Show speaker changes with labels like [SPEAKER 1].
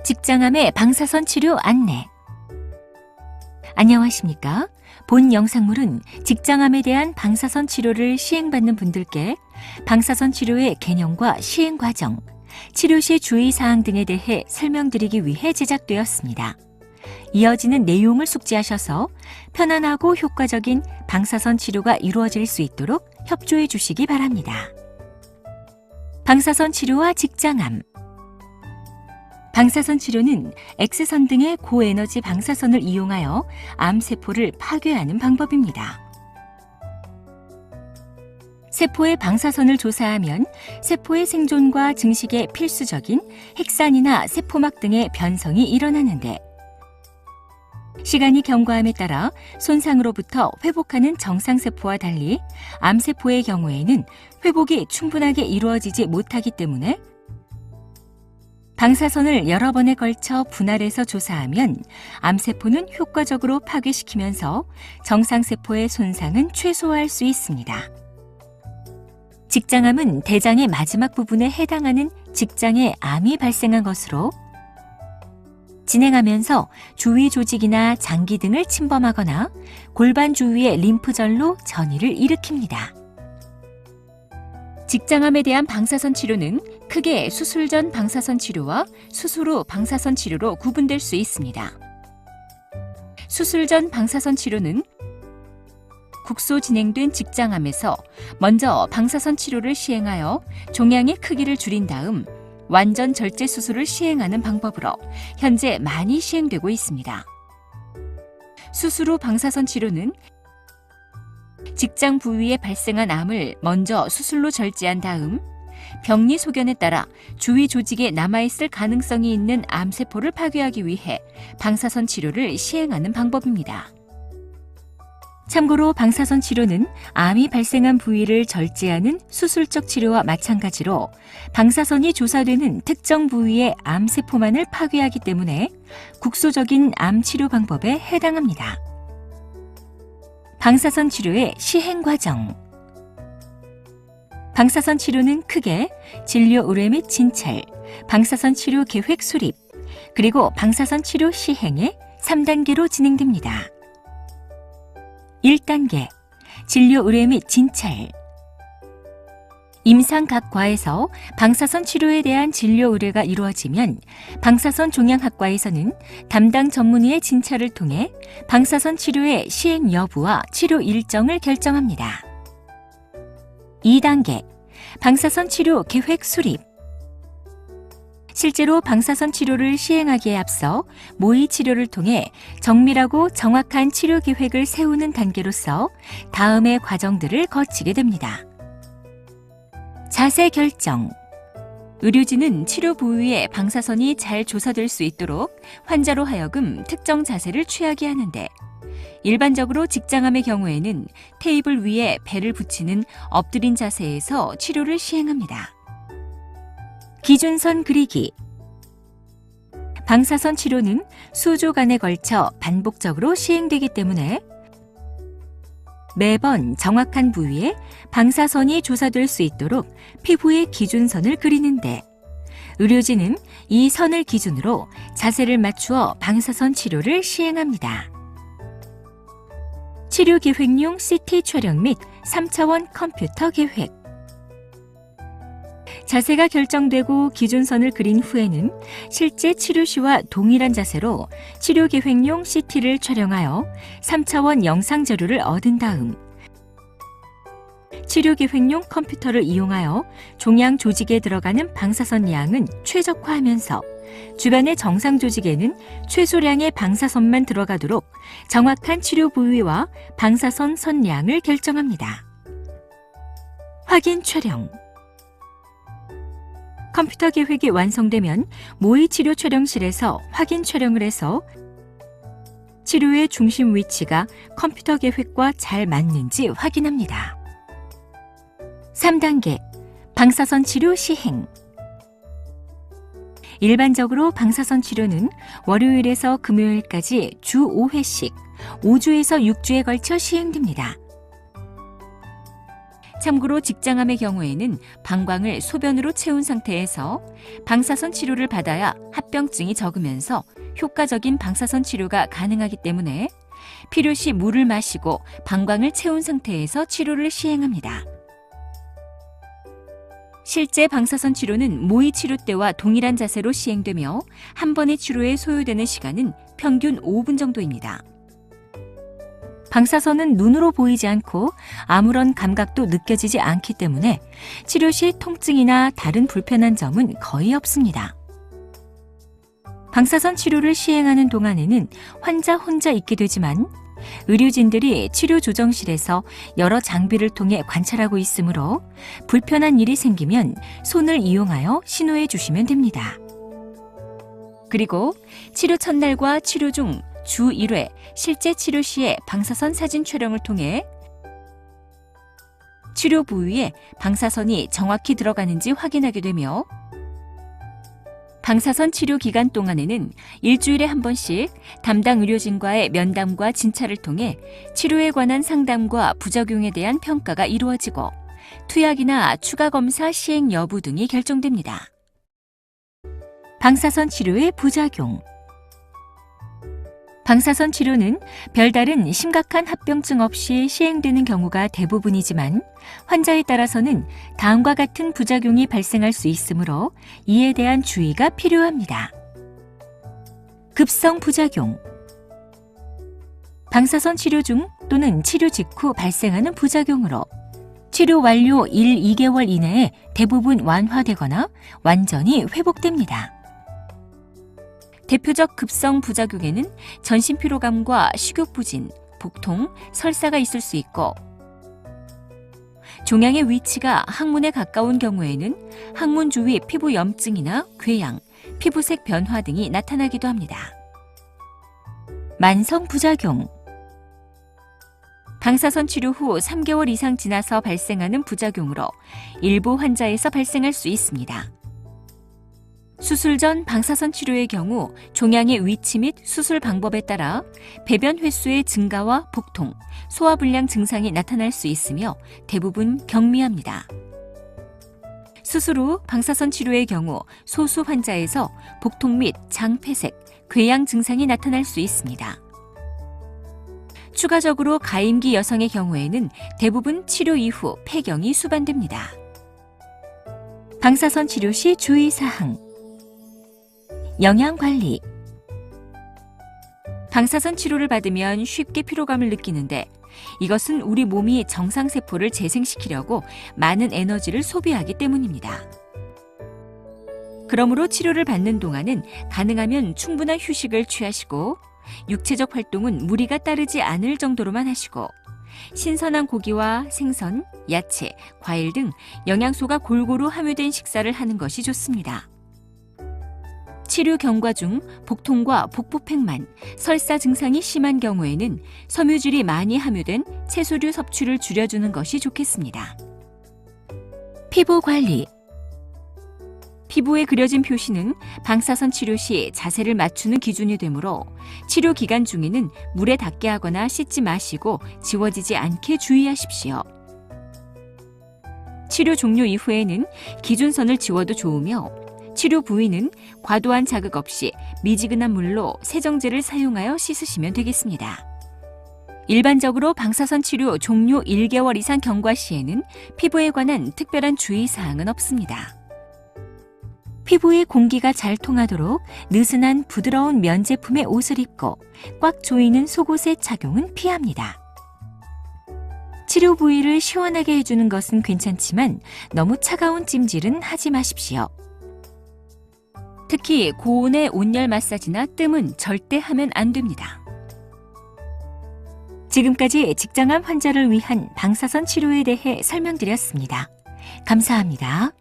[SPEAKER 1] 직장암의 방사선 치료 안내. 안녕하십니까? 본 영상물은 직장암에 대한 방사선 치료를 시행받는 분들께 방사선 치료의 개념과 시행 과정, 치료 시 주의사항 등에 대해 설명드리기 위해 제작되었습니다. 이어지는 내용을 숙지하셔서 편안하고 효과적인 방사선 치료가 이루어질 수 있도록 협조해 주시기 바랍니다. 방사선 치료와 직장암. 방사선 치료는 X선 등의 고에너지 방사선을 이용하여 암세포를 파괴하는 방법입니다. 세포의 방사선을 조사하면 세포의 생존과 증식에 필수적인 핵산이나 세포막 등의 변성이 일어나는데, 시간이 경과함에 따라 손상으로부터 회복하는 정상세포와 달리 암세포의 경우에는 회복이 충분하게 이루어지지 못하기 때문에 방사선을 여러 번에 걸쳐 분할해서 조사하면 암세포는 효과적으로 파괴시키면서 정상세포의 손상은 최소화할 수 있습니다. 직장암은 대장의 마지막 부분에 해당하는 직장에 암이 발생한 것으로 진행하면서 주위 조직이나 장기 등을 침범하거나 골반 주위의 림프절로 전이를 일으킵니다. 직장암에 대한 방사선 치료는 크게 수술 전 방사선 치료와 수술 후 방사선 치료로 구분될 수 있습니다. 수술 전 방사선 치료는 국소 진행된 직장암에서 먼저 방사선 치료를 시행하여 종양의 크기를 줄인 다음 완전 절제 수술을 시행하는 방법으로 현재 많이 시행되고 있습니다. 수술 후 방사선 치료는 직장 부위에 발생한 암을 먼저 수술로 절제한 다음 병리 소견에 따라 주위 조직에 남아있을 가능성이 있는 암세포를 파괴하기 위해 방사선 치료를 시행하는 방법입니다. 참고로 방사선 치료는 암이 발생한 부위를 절제하는 수술적 치료와 마찬가지로 방사선이 조사되는 특정 부위의 암세포만을 파괴하기 때문에 국소적인 암 치료 방법에 해당합니다. 방사선 치료의 시행 과정. 방사선 치료는 크게 진료 의뢰 및 진찰, 방사선 치료 계획 수립, 그리고 방사선 치료 시행의 3단계로 진행됩니다. 1단계, 진료 의뢰 및 진찰. 임상 각 과에서 방사선 치료에 대한 진료 의뢰가 이루어지면 방사선 종양학과에서는 담당 전문의의 진찰을 통해 방사선 치료의 시행 여부와 치료 일정을 결정합니다. 2단계, 방사선 치료 계획 수립. 실제로 방사선 치료를 시행하기에 앞서 모의 치료를 통해 정밀하고 정확한 치료 계획을 세우는 단계로서 다음의 과정들을 거치게 됩니다. 자세 결정. 의료진은 치료 부위에 방사선이 잘 조사될 수 있도록 환자로 하여금 특정 자세를 취하게 하는데, 일반적으로 직장암의 경우에는 테이블 위에 배를 붙이는 엎드린 자세에서 치료를 시행합니다. 기준선 그리기. 방사선 치료는 수조간에 걸쳐 반복적으로 시행되기 때문에 매번 정확한 부위에 방사선이 조사될 수 있도록 피부의 기준선을 그리는데, 의료진은 이 선을 기준으로 자세를 맞추어 방사선 치료를 시행합니다. 치료 계획용 CT 촬영 및 3차원 컴퓨터 계획. 자세가 결정되고 기준선을 그린 후에는 실제 치료 시와 동일한 자세로 치료 계획용 CT를 촬영하여 3차원 영상 자료를 얻은 다음 치료 계획용 컴퓨터를 이용하여 종양 조직에 들어가는 방사선 양은 최적화하면서 주변의 정상 조직에는 최소량의 방사선만 들어가도록 정확한 치료 부위와 방사선 선량을 결정합니다. 확인 촬영. 컴퓨터 계획이 완성되면 모의 치료 촬영실에서 확인 촬영을 해서 치료의 중심 위치가 컴퓨터 계획과 잘 맞는지 확인합니다. 3단계, 방사선 치료 시행. 일반적으로 방사선 치료는 월요일에서 금요일까지 주 5회씩 5주에서 6주에 걸쳐 시행됩니다. 참고로 직장암의 경우에는 방광을 소변으로 채운 상태에서 방사선 치료를 받아야 합병증이 적으면서 효과적인 방사선 치료가 가능하기 때문에 필요시 물을 마시고 방광을 채운 상태에서 치료를 시행합니다. 실제 방사선 치료는 모의 치료 때와 동일한 자세로 시행되며 한 번의 치료에 소요되는 시간은 평균 5분 정도입니다. 방사선은 눈으로 보이지 않고 아무런 감각도 느껴지지 않기 때문에 치료 시 통증이나 다른 불편한 점은 거의 없습니다. 방사선 치료를 시행하는 동안에는 환자 혼자 있게 되지만 의료진들이 치료 조정실에서 여러 장비를 통해 관찰하고 있으므로 불편한 일이 생기면 손을 이용하여 신호해 주시면 됩니다. 그리고 치료 첫날과 치료 중 주 1회 실제 치료 시에 방사선 사진 촬영을 통해 치료 부위에 방사선이 정확히 들어가는지 확인하게 되며 방사선 치료 기간 동안에는 일주일에 한 번씩 담당 의료진과의 면담과 진찰을 통해 치료에 관한 상담과 부작용에 대한 평가가 이루어지고 투약이나 추가 검사 시행 여부 등이 결정됩니다. 방사선 치료의 부작용. 방사선 치료는 별다른 심각한 합병증 없이 시행되는 경우가 대부분이지만 환자에 따라서는 다음과 같은 부작용이 발생할 수 있으므로 이에 대한 주의가 필요합니다. 급성 부작용. 방사선 치료 중 또는 치료 직후 발생하는 부작용으로 치료 완료 1, 2개월 이내에 대부분 완화되거나 완전히 회복됩니다. 대표적 급성 부작용에는 전신 피로감과 식욕부진, 복통, 설사가 있을 수 있고 종양의 위치가 항문에 가까운 경우에는 항문 주위 피부 염증이나 궤양, 피부색 변화 등이 나타나기도 합니다. 만성 부작용. 방사선 치료 후 3개월 이상 지나서 발생하는 부작용으로 일부 환자에서 발생할 수 있습니다. 수술 전 방사선 치료의 경우 종양의 위치 및 수술 방법에 따라 배변 횟수의 증가와 복통, 소화불량 증상이 나타날 수 있으며 대부분 경미합니다. 수술 후 방사선 치료의 경우 소수 환자에서 복통 및 장폐색, 궤양 증상이 나타날 수 있습니다. 추가적으로 가임기 여성의 경우에는 대부분 치료 이후 폐경이 수반됩니다. 방사선 치료 시 주의사항. 영양관리. 방사선 치료를 받으면 쉽게 피로감을 느끼는데 이것은 우리 몸이 정상세포를 재생시키려고 많은 에너지를 소비하기 때문입니다. 그러므로 치료를 받는 동안은 가능하면 충분한 휴식을 취하시고 육체적 활동은 무리가 따르지 않을 정도로만 하시고 신선한 고기와 생선, 야채, 과일 등 영양소가 골고루 함유된 식사를 하는 것이 좋습니다. 치료 경과 중 복통과 복부팽만, 설사 증상이 심한 경우에는 섬유질이 많이 함유된 채소류 섭취를 줄여주는 것이 좋겠습니다. 피부 관리. 피부에 그려진 표시는 방사선 치료 시 자세를 맞추는 기준이 되므로 치료 기간 중에는 물에 닿게 하거나 씻지 마시고 지워지지 않게 주의하십시오. 치료 종료 이후에는 기준선을 지워도 좋으며 치료 부위는 과도한 자극 없이 미지근한 물로 세정제를 사용하여 씻으시면 되겠습니다. 일반적으로 방사선 치료 종료 1개월 이상 경과 시에는 피부에 관한 특별한 주의사항은 없습니다. 피부에 공기가 잘 통하도록 느슨한 부드러운 면 제품의 옷을 입고 꽉 조이는 속옷의 착용은 피합니다. 치료 부위를 시원하게 해주는 것은 괜찮지만 너무 차가운 찜질은 하지 마십시오. 특히 고온의 온열 마사지나 뜸은 절대 하면 안 됩니다. 지금까지 직장암 환자를 위한 방사선 치료에 대해 설명드렸습니다. 감사합니다.